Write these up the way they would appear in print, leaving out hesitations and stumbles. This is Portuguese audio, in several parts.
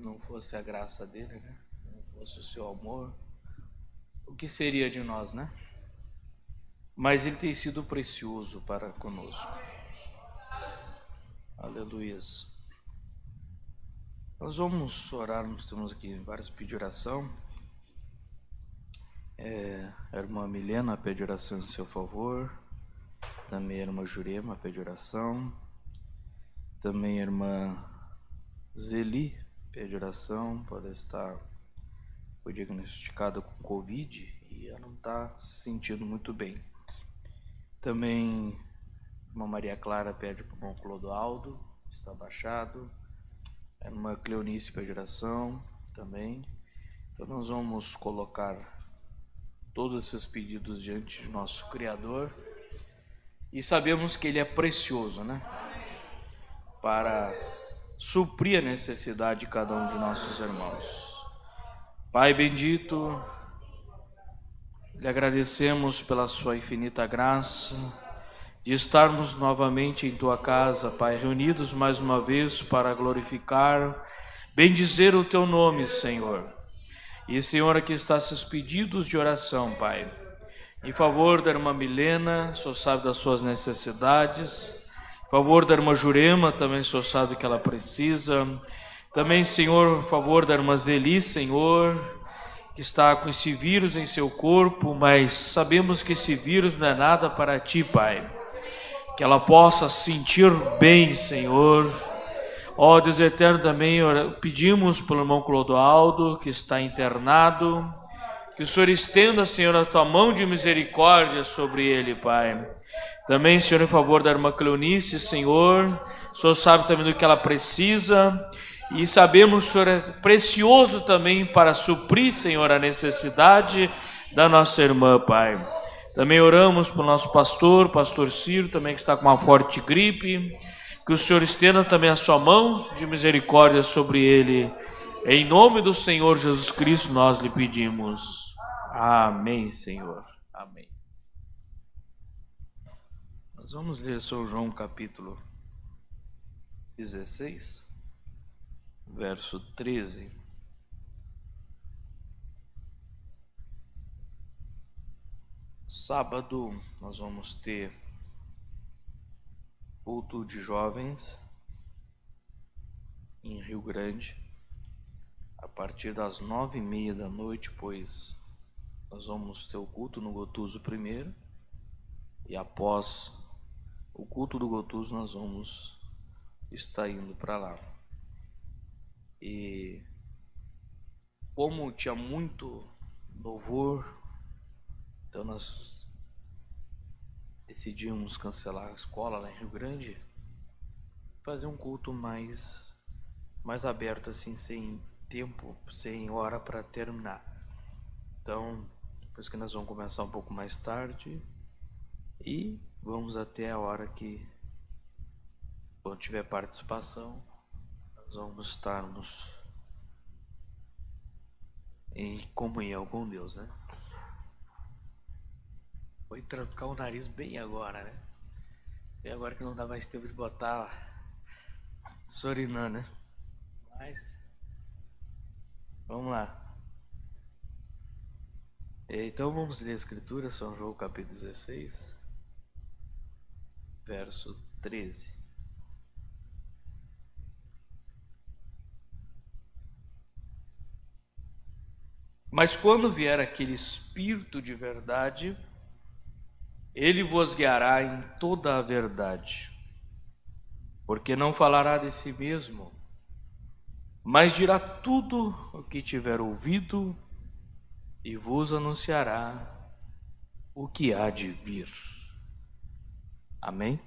não fosse a graça dele, né? Se não fosse o seu amor, o que seria de nós, né? Mas ele tem sido precioso para conosco. Aleluia. Nós vamos orar, nós temos aqui vários pedidos de oração. A irmã Milena pede oração em seu favor. Também a irmã Jurema pede oração. Também a irmã Zeli pede oração, pode estar, foi diagnosticada com Covid e ela não está se sentindo muito bem. Também a irmã Maria Clara pede para o irmão Clodoaldo, está baixado. A irmã Cleonice pede oração também. Então nós vamos colocar todos esses pedidos diante de nosso Criador e sabemos que Ele é precioso, né? Para suprir a necessidade de cada um de nossos irmãos. Pai bendito, lhe agradecemos pela sua infinita graça de estarmos novamente em tua casa, Pai, reunidos mais uma vez para glorificar, bendizer o teu nome, Senhor. E, Senhor, aqui está esses pedidos de oração, Pai, em favor da irmã Milena, o Senhor sabe das suas necessidades. Em favor da irmã Jurema, também o Senhor sabe que ela precisa. Também, Senhor, em favor da irmã Zeli, Senhor, que está com esse vírus em seu corpo, mas sabemos que esse vírus não é nada para Ti, Pai. Que ela possa se sentir bem, Senhor. Ó Deus eterno, também pedimos pelo irmão Clodoaldo, que está internado, que o Senhor estenda, Senhor, a Tua mão de misericórdia sobre ele, Pai. Também, Senhor, em favor da irmã Cleonice, Senhor, o Senhor sabe também do que ela precisa, e sabemos, Senhor, é precioso também para suprir, Senhor, a necessidade da nossa irmã, Pai. Também oramos para o nosso pastor Ciro, também que está com uma forte gripe, que o Senhor estenda também a sua mão de misericórdia sobre ele. Em nome do Senhor Jesus Cristo nós lhe pedimos. Amém, Senhor. Amém. Nós vamos ler São João capítulo 16, verso 13. Sábado nós vamos ter culto de jovens em Rio Grande, a partir das 9h30 da noite, pois nós vamos ter o culto no Gotuso primeiro, e após o culto do Gotuso nós vamos estar indo para lá. E como tinha muito louvor, então nós decidimos cancelar a escola lá em Rio Grande, fazer um culto mais aberto, assim, sem tempo, sem hora para terminar. Então, por isso que nós vamos começar um pouco mais tarde e vamos até a hora que, quando tiver participação, nós vamos estarmos em comunhão com Deus, né? Vou trancar o nariz bem agora, né? Bem agora que não dá mais tempo de botar Sorinã, né? Mas vamos lá. Então vamos ler a Escritura, São João capítulo 16, verso 13. Mas quando vier aquele Espírito de verdade, ele vos guiará em toda a verdade, porque não falará de si mesmo, mas dirá tudo o que tiver ouvido e vos anunciará o que há de vir. Amém?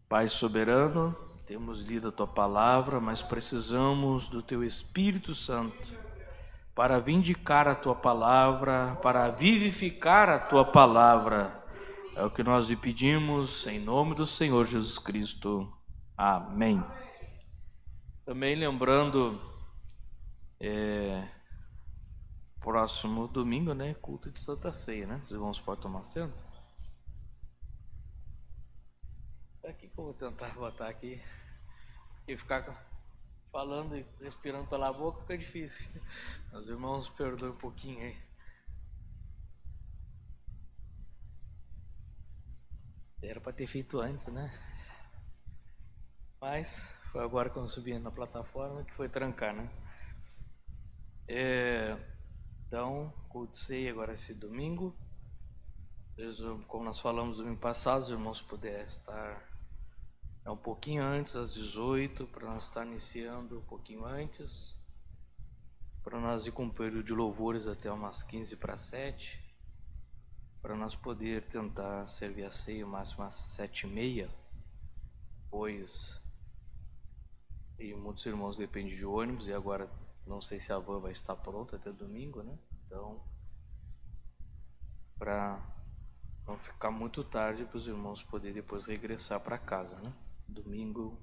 Pai soberano, temos lido a Tua palavra, mas precisamos do Teu Espírito Santo para vindicar a Tua palavra, para vivificar a Tua palavra. É o que nós lhe pedimos, em nome do Senhor Jesus Cristo. Amém. Também lembrando, próximo domingo, né, culto de Santa Ceia, né? Os irmãos podem tomar assento? Aqui que eu vou tentar botar aqui e ficar falando e respirando pela boca fica difícil. Os irmãos perdoem um pouquinho aí. Era para ter feito antes, né? Mas foi agora que eu subi na plataforma que foi trancar, né? Então, culto ceia agora esse domingo. Como nós falamos domingo passado, os irmãos puderem estar um pouquinho antes, às 18, para nós estar iniciando um pouquinho antes, para nós ir com um período de louvores até umas 15 para 7, para nós poder tentar servir a ceia o máximo às 7h30, pois e muitos irmãos dependem de ônibus, e agora não sei se a van vai estar pronta até domingo, né? Então, para não ficar muito tarde, para os irmãos poderem depois regressar para casa, né? Domingo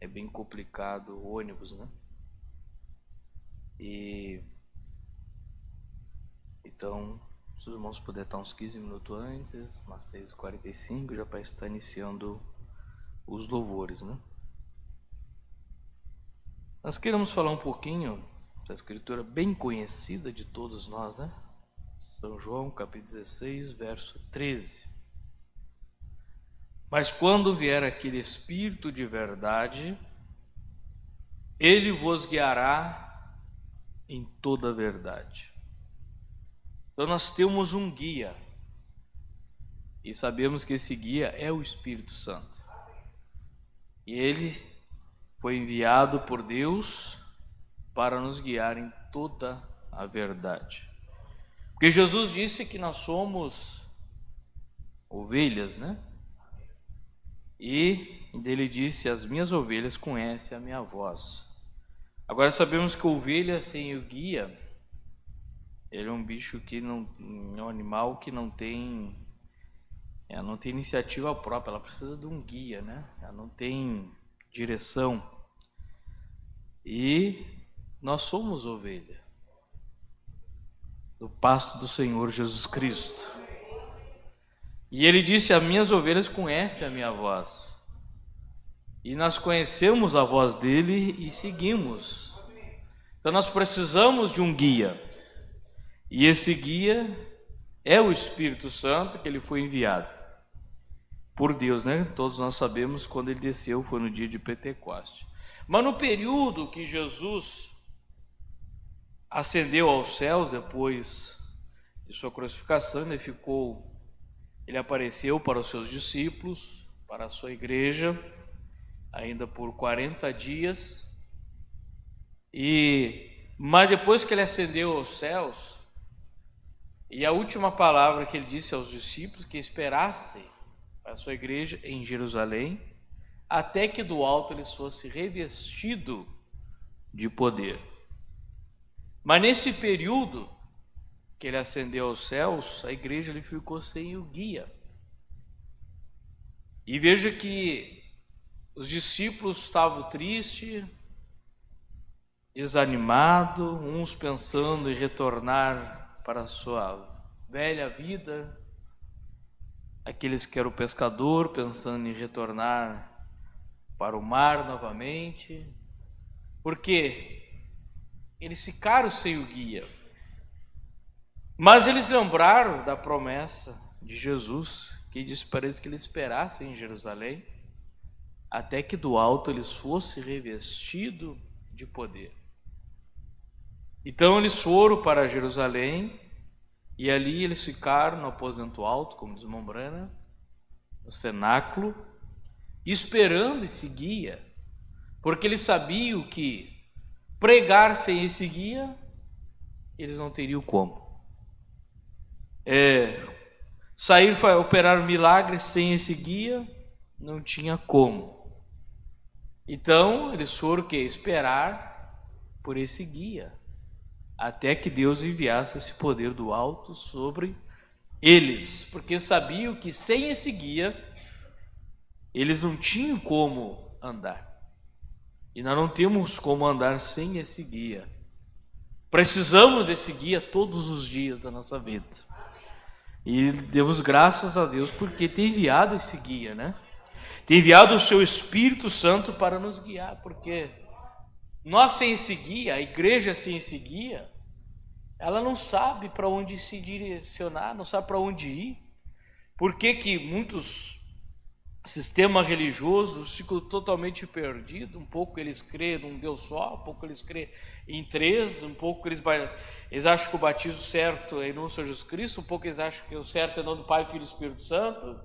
é bem complicado o ônibus, né? E então, se os irmãos puderem estar uns 15 minutos antes, umas 6h45, já para estar iniciando os louvores, né? Nós queremos falar um pouquinho da escritura bem conhecida de todos nós, né? São João, capítulo 16, verso 13. Mas quando vier aquele Espírito de verdade, ele vos guiará em toda a verdade. Então nós temos um guia, e sabemos que esse guia é o Espírito Santo. E ele foi enviado por Deus para nos guiar em toda a verdade. Porque Jesus disse que nós somos ovelhas, né? E ele disse: as minhas ovelhas conhecem a minha voz. Agora sabemos que a ovelha sem o guia, ele é um bicho que não, um animal que não tem iniciativa própria, ela precisa de um guia, né? Ela não tem direção. E nós somos ovelha do pasto do Senhor Jesus Cristo. E ele disse: as minhas ovelhas conhecem a minha voz. E nós conhecemos a voz dele e seguimos. Então nós precisamos de um guia. E esse guia é o Espírito Santo, que ele foi enviado por Deus, né? Todos nós sabemos, quando ele desceu foi no dia de Pentecoste. Mas no período que Jesus ascendeu aos céus, depois de sua crucificação, ele apareceu para os seus discípulos, para a sua igreja, ainda por 40 dias. Mas depois que ele ascendeu aos céus, e a última palavra que ele disse aos discípulos, que esperassem a sua igreja em Jerusalém, até que do alto ele fosse revestido de poder. Mas nesse período que ele ascendeu aos céus, a igreja ele ficou sem o guia. E veja que os discípulos estavam tristes, desanimados, uns pensando em retornar para a sua velha vida, aqueles que eram pescador pensando em retornar para o mar novamente, porque eles ficaram sem o guia. Mas eles lembraram da promessa de Jesus, que disse para eles que eles esperassem em Jerusalém, até que do alto eles fossem revestidos de poder. Então eles foram para Jerusalém, e ali eles ficaram no aposento alto, como diz o irmão Brana, no cenáculo, esperando esse guia, porque eles sabiam que pregar sem esse guia, eles não teriam como. Sair para operar milagres sem esse guia, não tinha como. Então, eles foram esperar por esse guia, até que Deus enviasse esse poder do alto sobre eles, porque sabiam que sem esse guia, eles não tinham como andar. E nós não temos como andar sem esse guia. Precisamos desse guia todos os dias da nossa vida. E demos graças a Deus porque tem enviado esse guia, né? Tem enviado o seu Espírito Santo para nos guiar, porque Nós sem esse guia, a igreja sem esse guia, ela não sabe para onde se direcionar, não sabe para onde ir. Por que muitos sistemas religiosos ficam totalmente perdidos? Um pouco eles creem num Deus só, um pouco eles creem em três, um pouco eles acham que o batismo certo é em nome do Senhor Jesus Cristo, um pouco eles acham que o certo é em nome do Pai, Filho e Espírito Santo.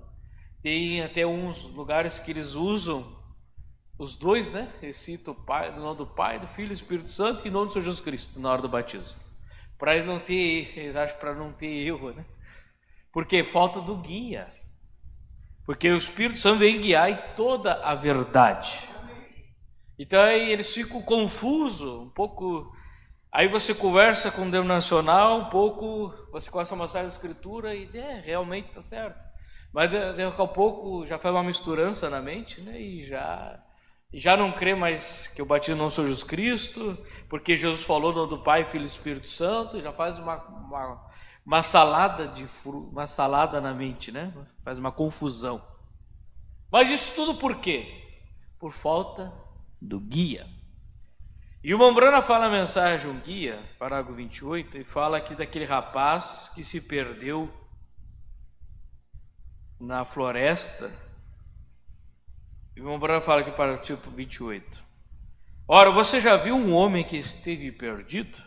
Tem até uns lugares que eles usam os dois, né? Eles citam o Pai, no nome do Pai, do Filho e do Espírito Santo e em nome do Senhor Jesus Cristo na hora do batismo. Para eles não ter, eles acham para não ter erro, né? Porque falta do guia. Porque o Espírito Santo vem guiar em toda a verdade. Então aí eles ficam confusos, um pouco. Aí você conversa com o denominacional, um pouco, você começa a mostrar a escritura e realmente está certo. Mas daqui a pouco já faz uma misturança na mente, né? E já não crê mais que o batismo não é Jesus Cristo, porque Jesus falou no nome do Pai, Filho e Espírito Santo, já faz uma salada na mente, né? Faz uma confusão. Mas isso tudo por quê? Por falta do guia. E o Mombrana fala na mensagem um guia, parágrafo 28, e fala aqui daquele rapaz que se perdeu na floresta. E o Mombrana fala aqui para o tipo 28. Ora, você já viu um homem que esteve perdido?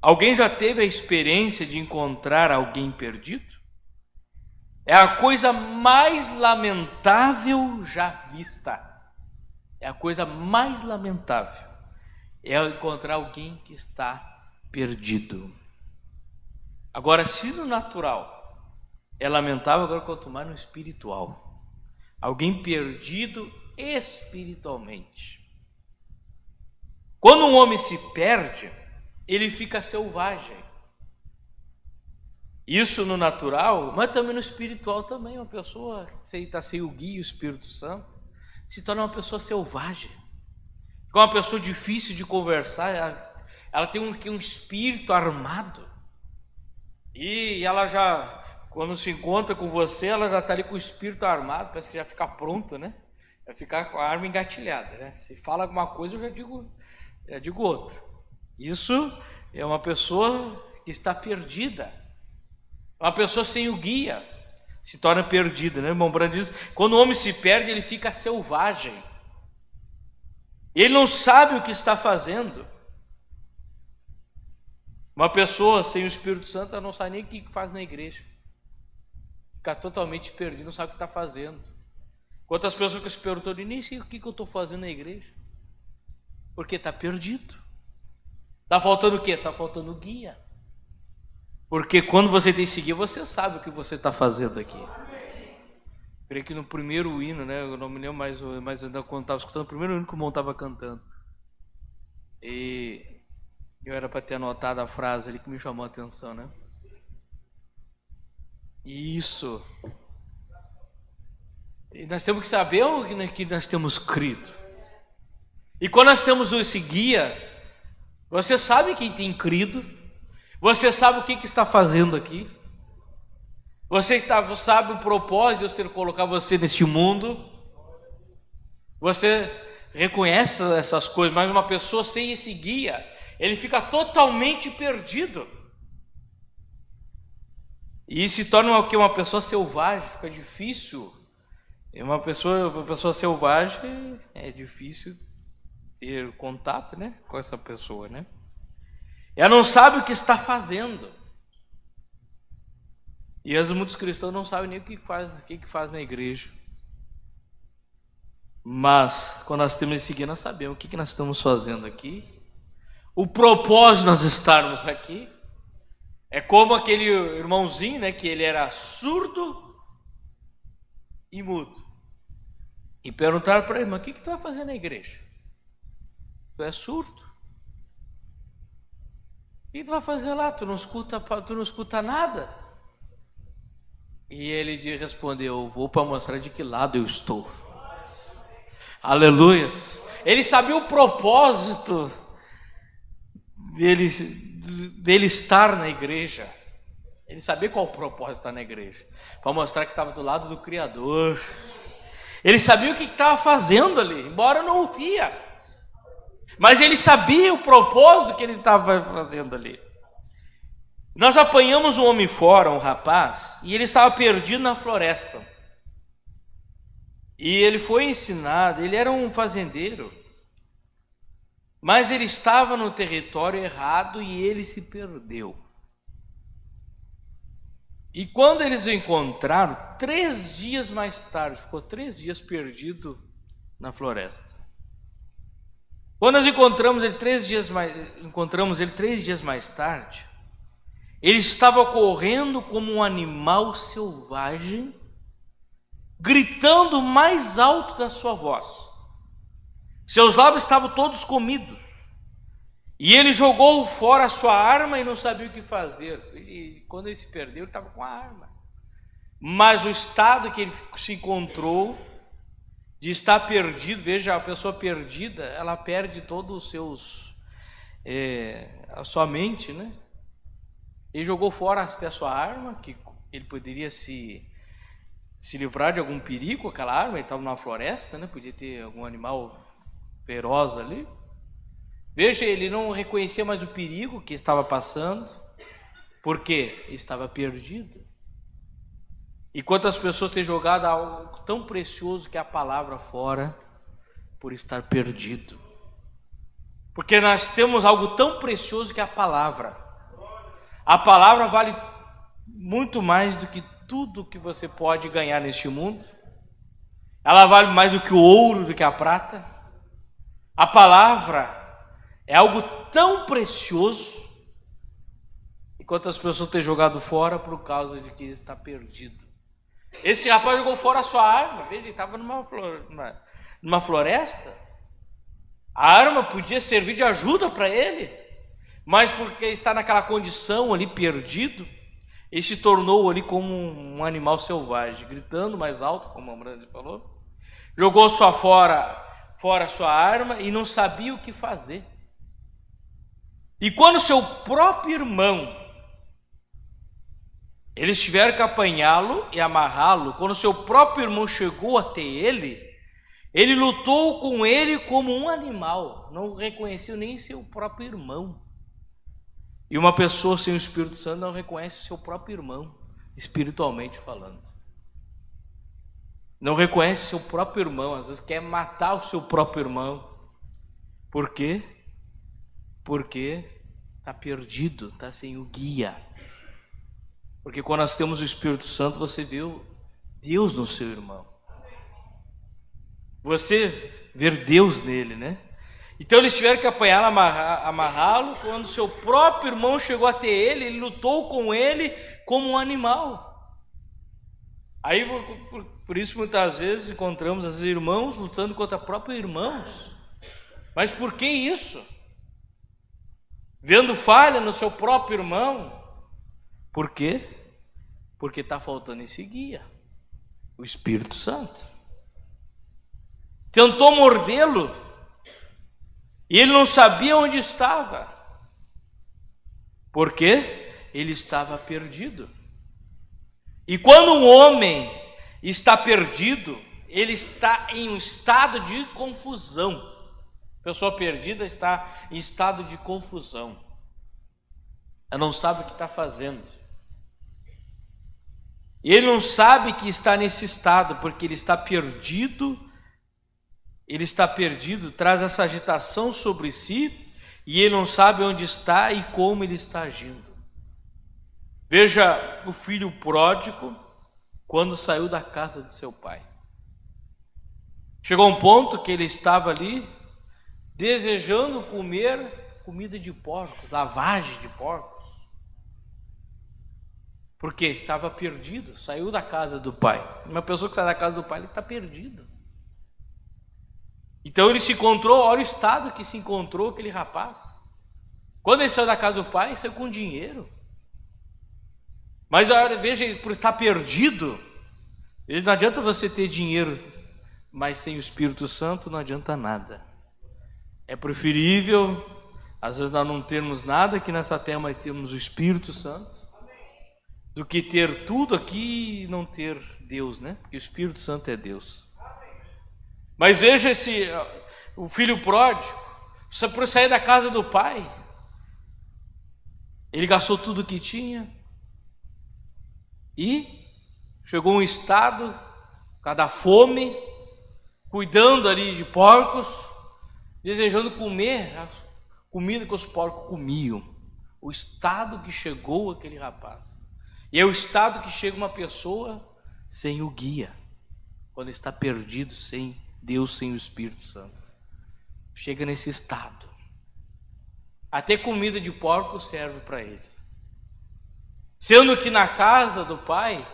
Alguém já teve a experiência de encontrar alguém perdido? É a coisa mais lamentável já vista. É a coisa mais lamentável. É encontrar alguém que está perdido. Agora, se no natural é lamentável, agora quanto mais no espiritual. Alguém perdido espiritualmente. Quando um homem se perde, ele fica selvagem. Isso no natural, mas também no espiritual também. Uma pessoa que está sem o guia, o Espírito Santo, se torna uma pessoa selvagem. Fica uma pessoa difícil de conversar. Ela tem um espírito armado. E ela já, quando se encontra com você, ela já está ali com o espírito armado, parece que já fica pronto, né? Vai ficar com a arma engatilhada, né? Se fala alguma coisa, eu já digo outra. Isso é uma pessoa que está perdida. Uma pessoa sem o guia se torna perdida, né? O irmão Brando diz, quando o homem se perde, ele fica selvagem. Ele não sabe o que está fazendo. Uma pessoa sem o Espírito Santo, ela não sabe nem o que faz na igreja. Fica totalmente perdido, não sabe o que está fazendo. Quantas pessoas que se perguntam, nem sei o que eu estou fazendo na igreja. Porque está perdido. Está faltando o quê? Está faltando guia. Porque quando você tem esse guia, você sabe o que você está fazendo aqui. Creio que no primeiro hino, né? Eu não me lembro mais ainda quando estava escutando o primeiro hino que o irmão estava cantando. E eu era para ter anotado a frase ali que me chamou a atenção, né? Isso. E nós temos que saber o que nós temos crido. E quando nós temos esse guia, você sabe quem tem crido. Você sabe o que está fazendo aqui. Você sabe o propósito de Deus ter colocado você neste mundo. Você reconhece essas coisas, mas uma pessoa sem esse guia, ele fica totalmente perdido. E se torna uma pessoa selvagem, fica difícil. Uma pessoa selvagem, é difícil ter contato, né, com essa pessoa, né? Ela não sabe o que está fazendo. E muitos cristãos não sabem nem o que faz na igreja. Mas quando nós temos esse guia, nós sabemos o que nós estamos fazendo aqui. O propósito de nós estarmos aqui. É como aquele irmãozinho, né, que ele era surdo e mudo. E perguntaram para ele, mas o que tu vai fazer na igreja? Tu é surdo? O que tu vai fazer lá? Tu não escuta nada? E ele respondeu, eu vou para mostrar de que lado eu estou. Aleluia. Ele sabia o propósito dele estar na igreja. Ele sabia qual o propósito de estar na igreja. Para mostrar que estava do lado do Criador. Ele sabia o que estava fazendo ali, embora não o via. Mas ele sabia o propósito que ele estava fazendo ali. Nós apanhamos um homem fora, um rapaz, e ele estava perdido na floresta. E ele foi ensinado, ele era um fazendeiro, mas ele estava no território errado e ele se perdeu. E quando eles o encontraram, 3 dias mais tarde, ficou 3 dias perdido na floresta. Quando nós encontramos ele 3 dias mais tarde, ele estava correndo como um animal selvagem, gritando mais alto da sua voz. Seus lábios estavam todos comidos. E ele jogou fora a sua arma e não sabia o que fazer. E quando ele se perdeu, ele estava com a arma. Mas o estado que ele se encontrou, de estar perdido, veja, a pessoa perdida, ela perde todos os seus, a sua mente, né? Ele jogou fora até a sua arma, que ele poderia se livrar de algum perigo com aquela arma. Ele estava numa floresta, né? Podia ter algum animal feroz ali. Veja, ele não reconhecia mais o perigo que estava passando, porque estava perdido. E quantas pessoas têm jogado algo tão precioso que é a palavra fora, por estar perdido. Porque nós temos algo tão precioso que é a palavra. A palavra vale muito mais do que tudo que você pode ganhar neste mundo. Ela vale mais do que o ouro, do que a prata. A palavra é algo tão precioso. E quantas pessoas têm jogado fora por causa de que está perdido. Esse rapaz jogou fora a sua arma. Veja, ele estava numa floresta. A arma podia servir de ajuda para ele, mas porque está naquela condição ali perdido, ele se tornou ali como um animal selvagem, gritando mais alto, como a Ambrande falou. Jogou fora a sua arma e não sabia o que fazer. E quando seu próprio irmão, eles tiveram que apanhá-lo e amarrá-lo, quando seu próprio irmão chegou até ele, ele lutou com ele como um animal, não reconheceu nem seu próprio irmão. E uma pessoa sem o Espírito Santo não reconhece seu próprio irmão, espiritualmente falando. Não reconhece seu próprio irmão, às vezes quer matar o seu próprio irmão. Por quê? Porque está perdido, está sem o guia. Porque quando nós temos o Espírito Santo, você vê Deus no seu irmão. Você vê Deus nele, né? Então eles tiveram que apanhá-lo, amarrá-lo. Quando seu próprio irmão chegou até ele, ele lutou com ele como um animal. Aí, por isso, muitas vezes encontramos os irmãos lutando contra próprios irmãos. Mas por que isso? Vendo falha no seu próprio irmão. Por quê? Porque está faltando esse guia, o Espírito Santo. Tentou mordê-lo e ele não sabia onde estava. Por quê? Ele estava perdido. E quando um homem está perdido, ele está em um estado de confusão. A pessoa perdida está em estado de confusão. Ela não sabe o que está fazendo. E ele não sabe que está nesse estado, porque ele está perdido. Ele está perdido, traz essa agitação sobre si, e ele não sabe onde está e como ele está agindo. Veja o filho pródigo, quando saiu da casa de seu pai. Chegou um ponto que ele estava ali, desejando comer comida de porcos, lavagem de porcos. Porque estava perdido, saiu da casa do pai. Uma pessoa que sai da casa do pai, ele está perdido. Então ele se encontrou, olha o estado que se encontrou aquele rapaz. Quando ele saiu da casa do pai, ele saiu com dinheiro. Mas veja, por estar perdido, não adianta você ter dinheiro, mas sem o Espírito Santo não adianta nada. É preferível, às vezes nós não termos nada aqui nessa terra, mas temos o Espírito Santo, do que ter tudo aqui e não ter Deus, né? Porque o Espírito Santo é Deus. Mas veja o filho pródigo, Por sair da casa do pai. Ele gastou tudo que tinha. E chegou um estado, por causa da fome, cuidando ali de porcos, desejando comer a comida que os porcos comiam. O estado que chegou aquele rapaz. E é o estado que chega uma pessoa sem o guia, quando está perdido, sem Deus, sem o Espírito Santo. Chega nesse estado. Até comida de porco serve para ele. Sendo que na casa do pai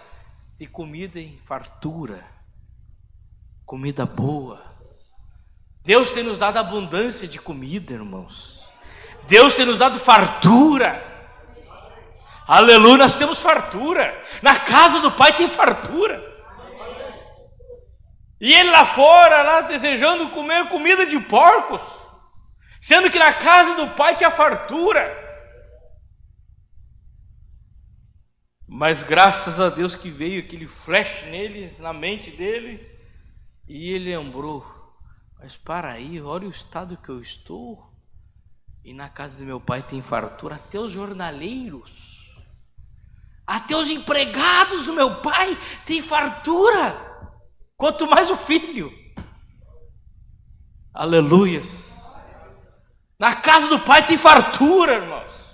tem comida em fartura, comida boa. Deus tem nos dado abundância de comida, irmãos. Deus tem nos dado fartura. Aleluia, nós temos fartura. Na casa do pai tem fartura. E ele lá fora, lá desejando comer comida de porcos, sendo que na casa do pai tinha fartura. Mas graças a Deus que veio aquele flash nele, na mente dele, e ele lembrou: mas para aí, olha o estado que eu estou, e na casa do meu pai tem fartura. Até os jornaleiros, até os empregados do meu pai tem fartura, quanto mais o filho. Aleluias. Na casa do pai tem fartura, irmãos.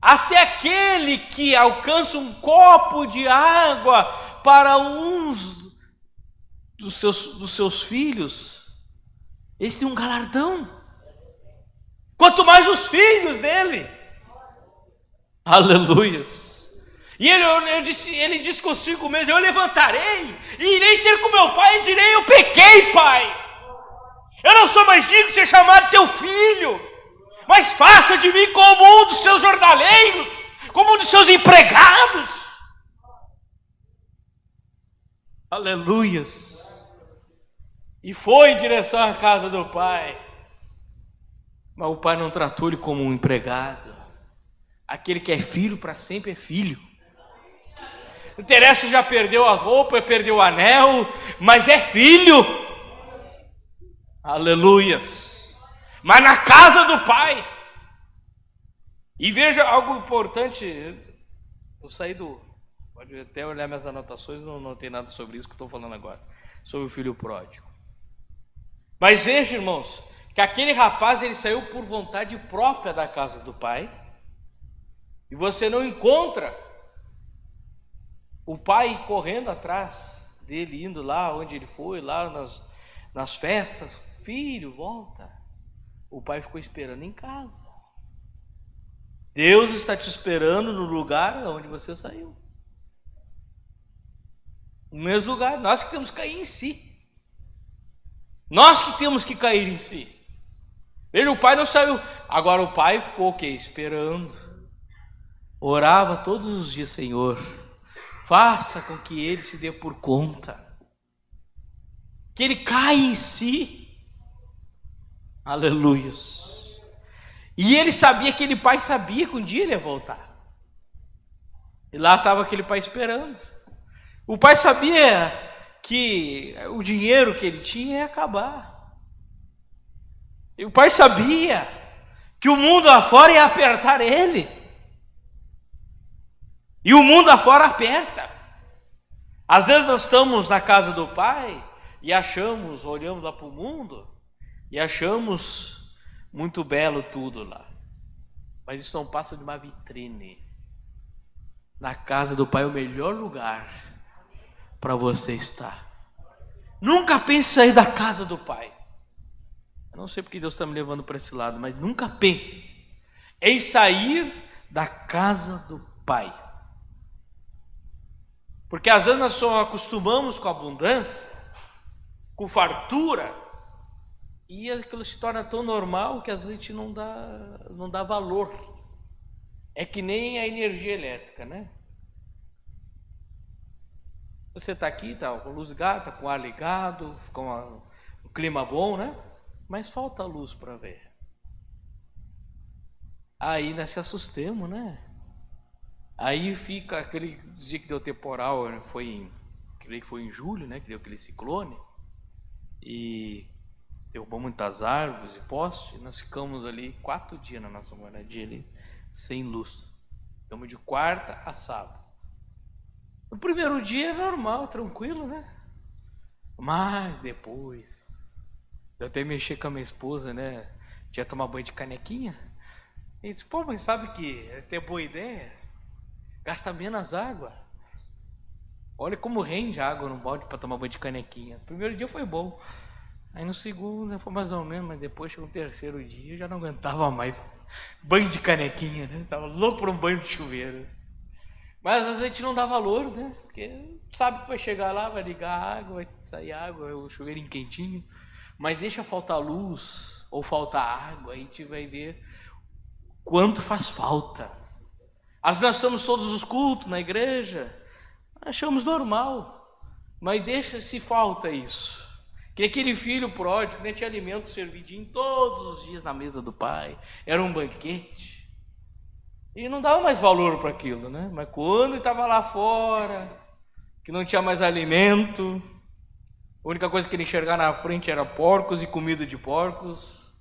Até aquele que alcança um copo de água para uns dos seus filhos, esse tem um galardão, quanto mais os filhos dele. Aleluias. E ele disse consigo mesmo: eu levantarei e irei ter com meu pai e direi: eu pequei, pai, eu não sou mais digno de ser chamado teu filho, mas faça de mim como um dos seus jornaleiros, como um dos seus empregados. Aleluias. E foi em direção à casa do pai, mas o pai não tratou ele como um empregado. Aquele que é filho para sempre é filho. Não interessa se já perdeu as roupas, perdeu o anel, mas é filho. Aleluias. Mas na casa do pai. E veja algo importante. Eu saí do... Pode até olhar minhas anotações, não tem nada sobre isso que eu estou falando agora. Sobre o filho pródigo. Mas veja, irmãos, que aquele rapaz, ele saiu por vontade própria da casa do pai. E você não encontra o pai correndo atrás dele, indo lá onde ele foi, lá nas festas. Filho, volta. O pai ficou esperando em casa. Deus está te esperando no lugar onde você saiu. No mesmo lugar. Nós que temos que cair em si. Nós que temos que cair em si. Veja, o pai não saiu. Agora o pai ficou o quê? Esperando. Orava todos os dias: Senhor, faça com que ele se dê por conta, que ele caia em si. Aleluias. E ele sabia, aquele pai sabia que um dia ele ia voltar. E lá estava aquele pai esperando. O pai sabia que o dinheiro que ele tinha ia acabar. E o pai sabia que o mundo lá fora ia apertar ele. E o mundo lá fora aperta. Às vezes nós estamos na casa do pai e achamos, olhamos lá para o mundo e achamos muito belo tudo lá. Mas isso não passa de uma vitrine. Na casa do pai é o melhor lugar para você estar. Nunca pense em sair da casa do pai. Eu não sei porque Deus está me levando para esse lado, mas nunca pense em sair da casa do pai. Porque às vezes nós só acostumamos com abundância, com fartura, e aquilo se torna tão normal que às vezes a gente não dá valor. É que nem a energia elétrica, né? Você está aqui, está com luz ligada, está com o ar ligado, com um clima bom, né? Mas falta luz para ver. Aí nós se assustemos, né? Aí fica aquele dia que deu temporal, creio que foi em julho, né? Que deu aquele ciclone. E derrubou muitas árvores e postes, nós ficamos ali 4 dias na nossa moradia ali, sem luz. Ficamos de quarta a sábado. No primeiro dia é normal, tranquilo, né? Mas depois, eu até mexi com a minha esposa, né? Tinha que tomar banho de canequinha. E disse, pô, mas sabe que é até boa ideia? Gasta menos água. Olha como rende a água no balde para tomar banho de canequinha. O primeiro dia foi bom. Aí no segundo foi mais ou menos, mas depois chegou o terceiro dia, eu já não aguentava mais. Banho de canequinha, né? Tava louco por um banho de chuveiro. Mas às vezes a gente não dá valor, né? Porque sabe que vai chegar lá, vai ligar a água, vai sair água, o chuveirinho quentinho. Mas deixa faltar luz ou faltar água, a gente vai ver quanto faz falta. Às vezes nós estamos todos os cultos na igreja, achamos normal, mas deixa se falta isso. Que aquele filho pródigo, né, tinha alimento servidinho todos os dias na mesa do pai, era um banquete. E não dava mais valor para aquilo, né? Mas quando ele estava lá fora, que não tinha mais alimento, a única coisa que ele enxergava na frente era porcos e comida de porcos.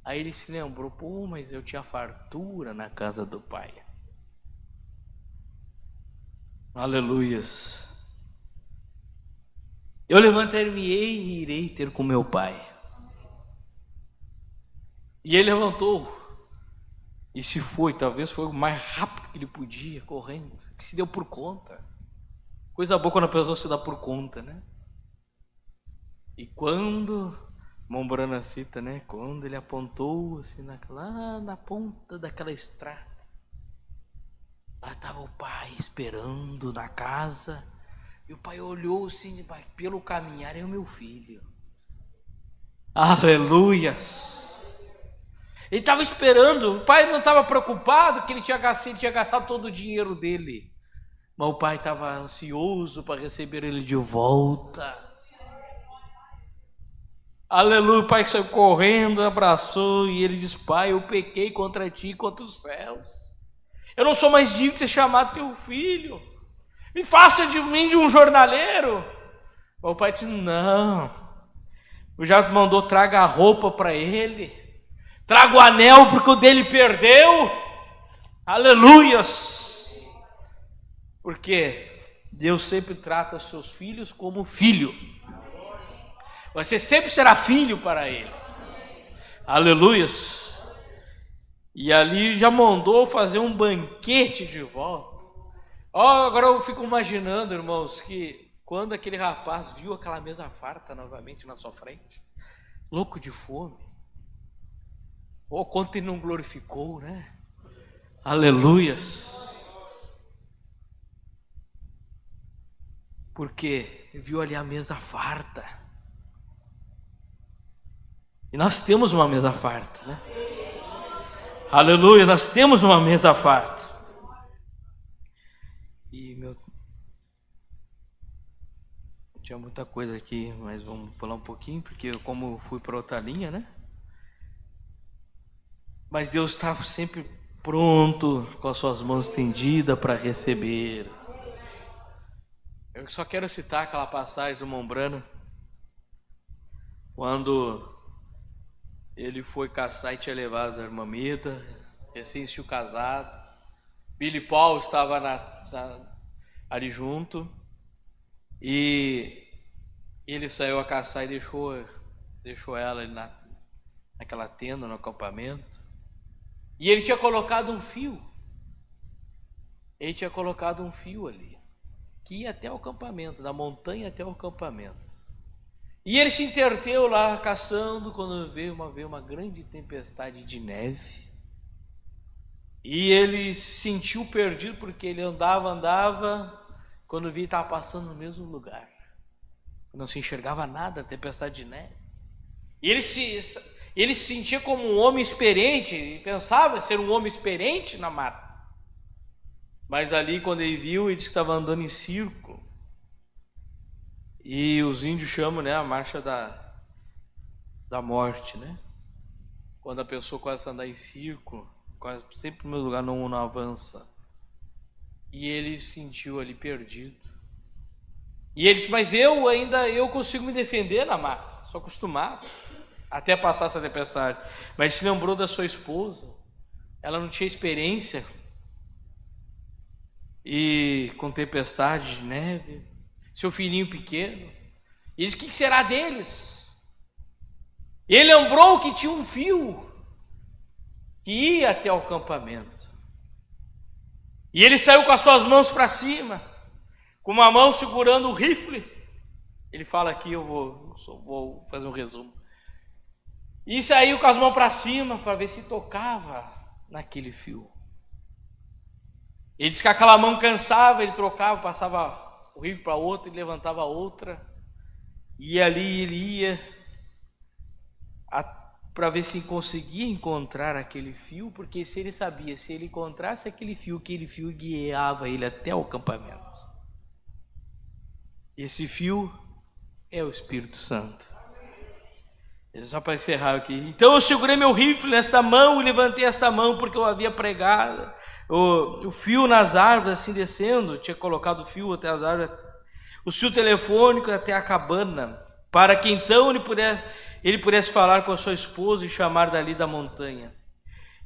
Aí ele se lembrou, pô, mas eu tinha fartura na casa do pai. Aleluias. Eu levantar-me-ei e irei ter com meu pai. E ele levantou e se foi, talvez foi o mais rápido que ele podia, correndo, que se deu por conta. Coisa boa quando a pessoa se dá por conta, né? E quando, Mombrana cita, né? Quando ele apontou assim lá na ponta daquela estrada, lá estava o pai esperando na casa. E o pai olhou assim, pelo caminhar é o meu filho. Aleluias! Ele estava esperando, o pai não estava preocupado que ele tinha gastado todo o dinheiro dele. Mas o pai estava ansioso para receber ele de volta. Aleluia, o pai saiu correndo, abraçou e ele disse, pai, eu pequei contra ti e contra os céus. Eu não sou mais digno de ser chamado teu filho. Me faça de mim de um jornaleiro. O pai disse, não. O já mandou, traga a roupa para ele. Traga o anel porque o dele perdeu. Aleluias. Porque Deus sempre trata os seus filhos como filho. Você sempre será filho para ele. Aleluias. E ali já mandou fazer um banquete de volta. Agora eu fico imaginando, irmãos, que quando aquele rapaz viu aquela mesa farta novamente na sua frente, louco de fome, quanto ele não glorificou, né? Aleluias. Porque viu ali a mesa farta. E nós temos uma mesa farta, né? Aleluia, nós temos uma mesa farta. E tinha muita coisa aqui, mas vamos pular um pouquinho, porque eu como fui para outra linha, né? Mas Deus estava sempre pronto, com as suas mãos estendidas para receber. Eu só quero citar aquela passagem do Mombrana, quando ele foi caçar e tinha levado a irmã Meda, recém-estiu casado. Billy Paul estava ali junto, e ele saiu a caçar e deixou ela ali naquela tenda, no acampamento. E ele tinha colocado um fio. Ele tinha colocado um fio ali, que ia até o acampamento, da montanha até o acampamento. E ele se entreteu lá caçando, quando veio uma grande tempestade de neve. E ele se sentiu perdido, porque ele andava, quando viu, estava passando no mesmo lugar. Não se enxergava nada, tempestade de neve. E ele se sentia como um homem experiente, e pensava ser um homem experiente na mata. Mas ali, quando ele viu, ele disse que estava andando em círculo. E os índios chamam, né, a marcha da morte, né? Quando a pessoa começa a andar em círculo, quase sempre no mesmo lugar, não avança. E ele se sentiu ali perdido. E ele disse, mas eu consigo me defender na mata, sou acostumado. até passar essa tempestade. Mas se lembrou da sua esposa, ela não tinha experiência e com tempestade de neve, seu filhinho pequeno. E disse: o que será deles? E ele lembrou que tinha um fio que ia até o acampamento. E ele saiu com as suas mãos para cima, com uma mão segurando o rifle. Ele fala aqui, eu vou fazer um resumo. E saiu com as mãos para cima para ver se tocava naquele fio. Ele disse que aquela mão cansava, ele trocava, passava o rifle para outra e levantava outra. E ali ele ia para ver se conseguia encontrar aquele fio, porque se ele sabia, se ele encontrasse aquele fio guiava ele até o acampamento. Esse fio é o Espírito Santo. Só para encerrar aqui. Então eu segurei meu rifle nesta mão e levantei esta mão, porque eu havia pregado o fio nas árvores, assim descendo, tinha colocado o fio até as árvores, o fio telefônico até a cabana, para que então ele pudesse falar com a sua esposa e chamar dali da montanha.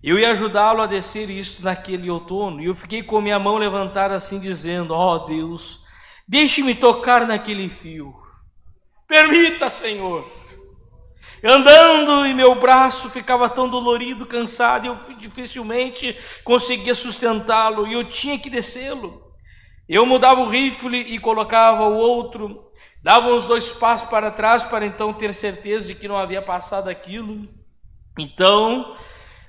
Eu ia ajudá-lo a descer isto naquele outono, e eu fiquei com minha mão levantada assim, dizendo: ó Deus, deixe-me tocar naquele fio, permita, Senhor. Andando e meu braço ficava tão dolorido, cansado, eu dificilmente conseguia sustentá-lo, e eu tinha que descê-lo. Eu mudava o rifle e colocava o outro, dava uns 2 passos para trás, para então ter certeza de que não havia passado aquilo. Então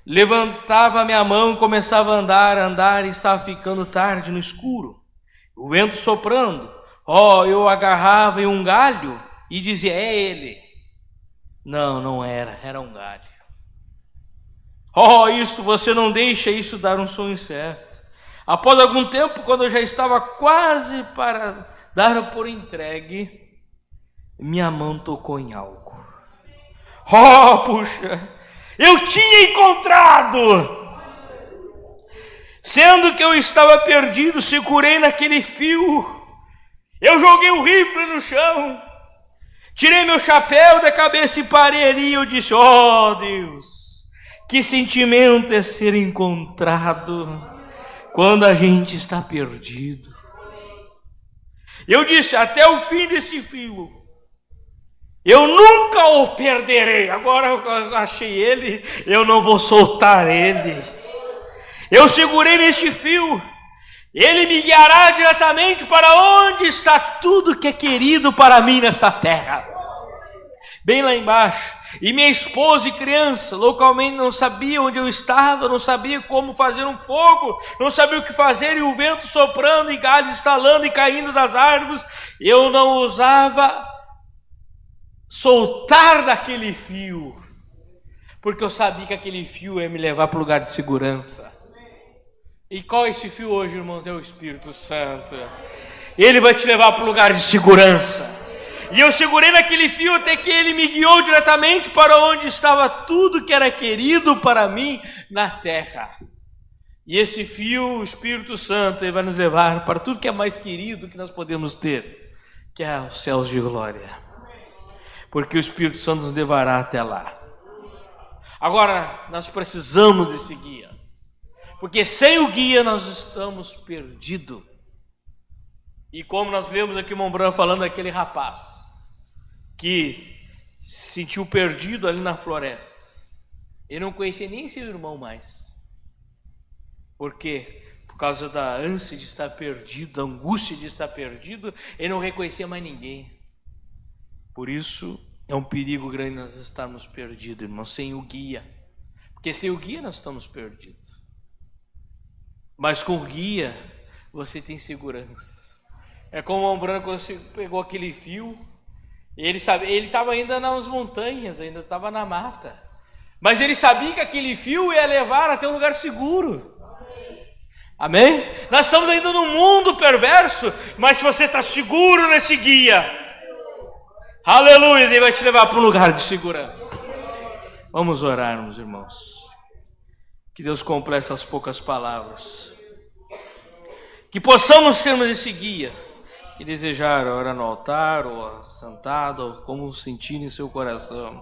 levantava a minha mão e começava a andar, e estava ficando tarde no escuro, o vento soprando. Eu agarrava em um galho e dizia: é ele. Não era um galho. Você não deixa isso dar um som incerto. Após algum tempo, quando eu já estava quase para dar por entregue, minha mão tocou em algo. Puxa, eu tinha encontrado! Sendo que eu estava perdido, segurei naquele fio, eu joguei o rifle no chão, tirei meu chapéu da cabeça e parei ali, e eu disse: Deus, que sentimento é ser encontrado quando a gente está perdido. Eu disse: até o fim desse fio, eu nunca o perderei. Agora eu achei ele, eu não vou soltar ele. Eu segurei neste fio, ele me guiará diretamente para onde está tudo que é querido para mim nesta terra. Bem lá embaixo. E minha esposa e criança localmente não sabiam onde eu estava, não sabia como fazer um fogo, não sabia o que fazer, e o vento soprando, e galhos estalando e caindo das árvores. Eu não ousava soltar daquele fio, porque eu sabia que aquele fio ia me levar para o lugar de segurança. E qual é esse fio hoje, irmãos? É o Espírito Santo. Ele vai te levar para o lugar de segurança. E eu segurei naquele fio até que ele me guiou diretamente para onde estava tudo que era querido para mim na terra. E esse fio, o Espírito Santo, ele vai nos levar para tudo que é mais querido que nós podemos ter, que é os céus de glória. Porque o Espírito Santo nos levará até lá. Agora, nós precisamos desse guia. Porque sem o guia nós estamos perdidos. E como nós lemos aqui o Mombran falando daquele rapaz que se sentiu perdido ali na floresta. Ele não conhecia nem seu irmão mais. Por quê? Por causa da ânsia de estar perdido, da angústia de estar perdido, ele não reconhecia mais ninguém. Por isso é um perigo grande nós estarmos perdidos, irmãos, sem o guia. Porque sem o guia nós estamos perdidos. Mas com o guia você tem segurança. É como o Mombran, quando você pegou aquele fio, ele estava ainda nas montanhas, ainda estava na mata. Mas ele sabia que aquele fio ia levar até um lugar seguro. Amém? Nós estamos ainda num mundo perverso, mas se você está seguro nesse guia, aleluia, ele vai te levar para um lugar de segurança. Vamos orar, meus irmãos. Que Deus complete essas poucas palavras. Que possamos termos esse guia. E desejar orar no altar, ou sentado, ou como sentir em seu coração.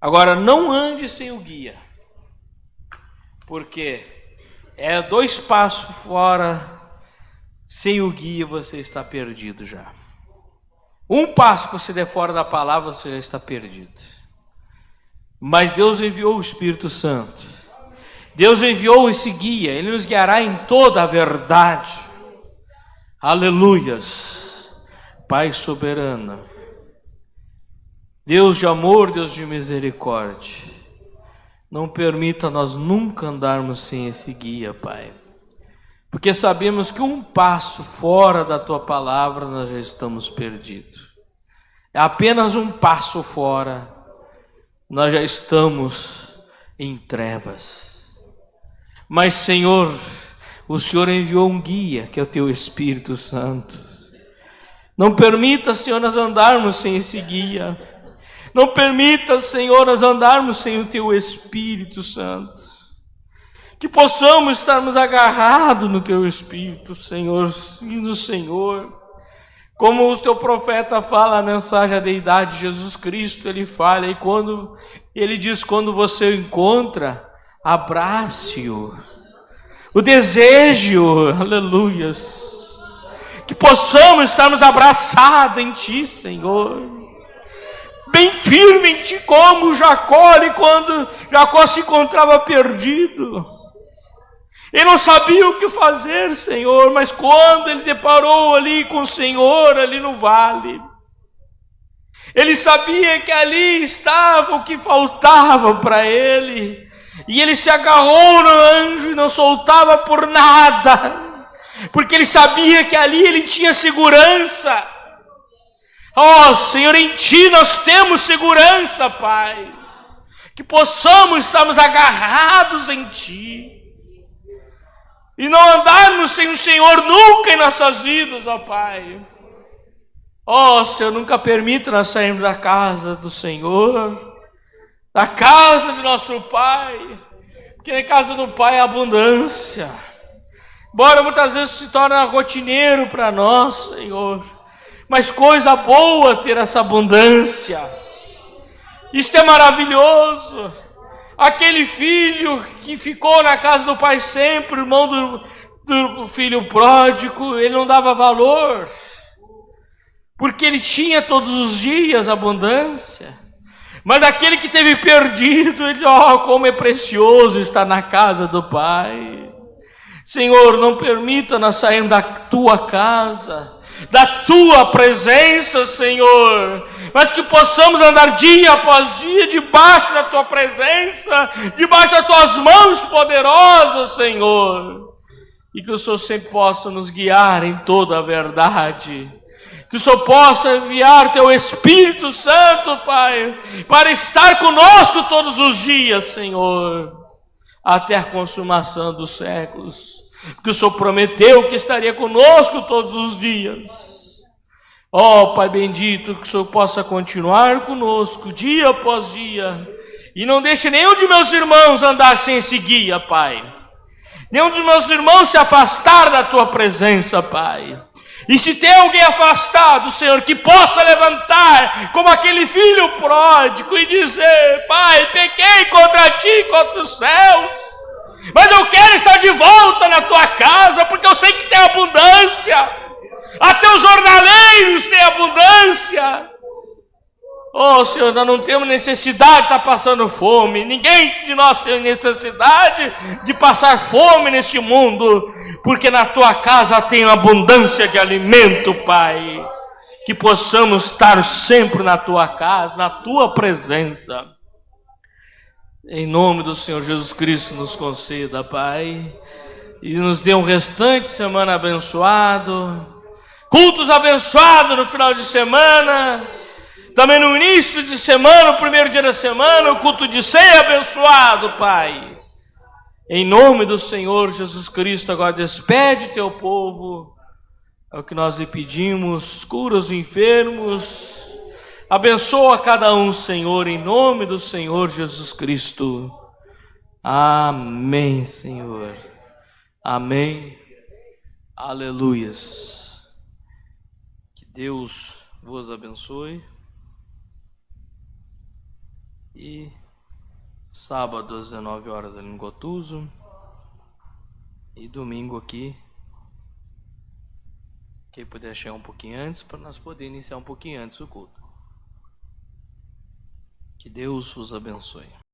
Agora, não ande sem o guia, porque 2 passos fora, sem o guia você está perdido já. 1 passo que você der fora da palavra, você já está perdido. Mas Deus enviou o Espírito Santo. Deus enviou esse guia, Ele nos guiará em toda a verdade. Aleluias. Pai soberano, Deus de amor, Deus de misericórdia, não permita nós nunca andarmos sem esse guia, Pai. Porque sabemos que 1 passo fora da Tua palavra nós já estamos perdidos. É apenas 1 passo fora, nós já estamos em trevas. Mas, Senhor, o Senhor enviou um guia, que é o Teu Espírito Santo. Não permita, Senhor, nós andarmos sem esse guia. Não permita, Senhor, nós andarmos sem o Teu Espírito Santo. Que possamos estarmos agarrados no Teu Espírito, Senhor, e no Senhor. Como o Teu profeta fala na mensagem à deidade de Jesus Cristo, ele fala, e quando ele diz, quando você o encontra, abrace-o. O desejo, aleluias. Que possamos estarmos abraçados em Ti, Senhor. Bem firme em Ti, como Jacó, e quando Jacó se encontrava perdido, ele não sabia o que fazer, Senhor, mas quando ele deparou ali com o Senhor, ali no vale, ele sabia que ali estava o que faltava para ele, e ele se agarrou no anjo e não soltava por nada, porque ele sabia que ali ele tinha segurança. Oh, Senhor, em Ti nós temos segurança, Pai. Que possamos estarmos agarrados em Ti. E não andarmos sem o Senhor nunca em nossas vidas, ó Pai. Oh, Senhor, nunca permita nós sairmos da casa do Senhor, da casa de nosso Pai. Porque na casa do Pai é abundância. Embora muitas vezes se torne rotineiro para nós, Senhor. Mas coisa boa ter essa abundância. Isto é maravilhoso. Aquele filho que ficou na casa do pai sempre, irmão do filho pródigo, ele não dava valor, porque ele tinha todos os dias abundância. Mas aquele que teve perdido, ele, como é precioso estar na casa do Pai. Senhor, não permita nós sairmos da Tua casa, da Tua presença, Senhor, mas que possamos andar dia após dia debaixo da Tua presença, debaixo das Tuas mãos poderosas, Senhor, e que o Senhor sempre possa nos guiar em toda a verdade, que o Senhor possa enviar Teu Espírito Santo, Pai, para estar conosco todos os dias, Senhor, até a consumação dos séculos, porque o Senhor prometeu que estaria conosco todos os dias. Ó Pai bendito, que o Senhor possa continuar conosco dia após dia, e não deixe nenhum de meus irmãos andar sem esse guia, Pai. Nenhum de meus irmãos se afastar da Tua presença, Pai. E se tem alguém afastado, Senhor, que possa levantar como aquele filho pródigo e dizer: Pai, pequei contra Ti e contra os céus, mas eu quero estar de volta na Tua casa, porque eu sei que tem abundância. Até os jornaleiros têm abundância. Oh, Senhor, nós não temos necessidade de estar passando fome. Ninguém de nós tem necessidade de passar fome neste mundo, porque na Tua casa tem abundância de alimento, Pai. Que possamos estar sempre na Tua casa, na Tua presença. Em nome do Senhor Jesus Cristo, nos conceda, Pai, e nos dê um restante de semana abençoado, cultos abençoados no final de semana, também no início de semana, o primeiro dia da semana, o culto de ceia abençoado, Pai. Em nome do Senhor Jesus Cristo, agora despede Teu povo, é o que nós lhe pedimos, cura os enfermos, abençoa cada um, Senhor, em nome do Senhor Jesus Cristo. Amém, Senhor. Amém. Aleluias. Que Deus vos abençoe. E sábado às 19 horas ali no Gotuso. E domingo aqui. Quem puder chegar um pouquinho antes, para nós poder iniciar um pouquinho antes o culto. Que Deus os abençoe.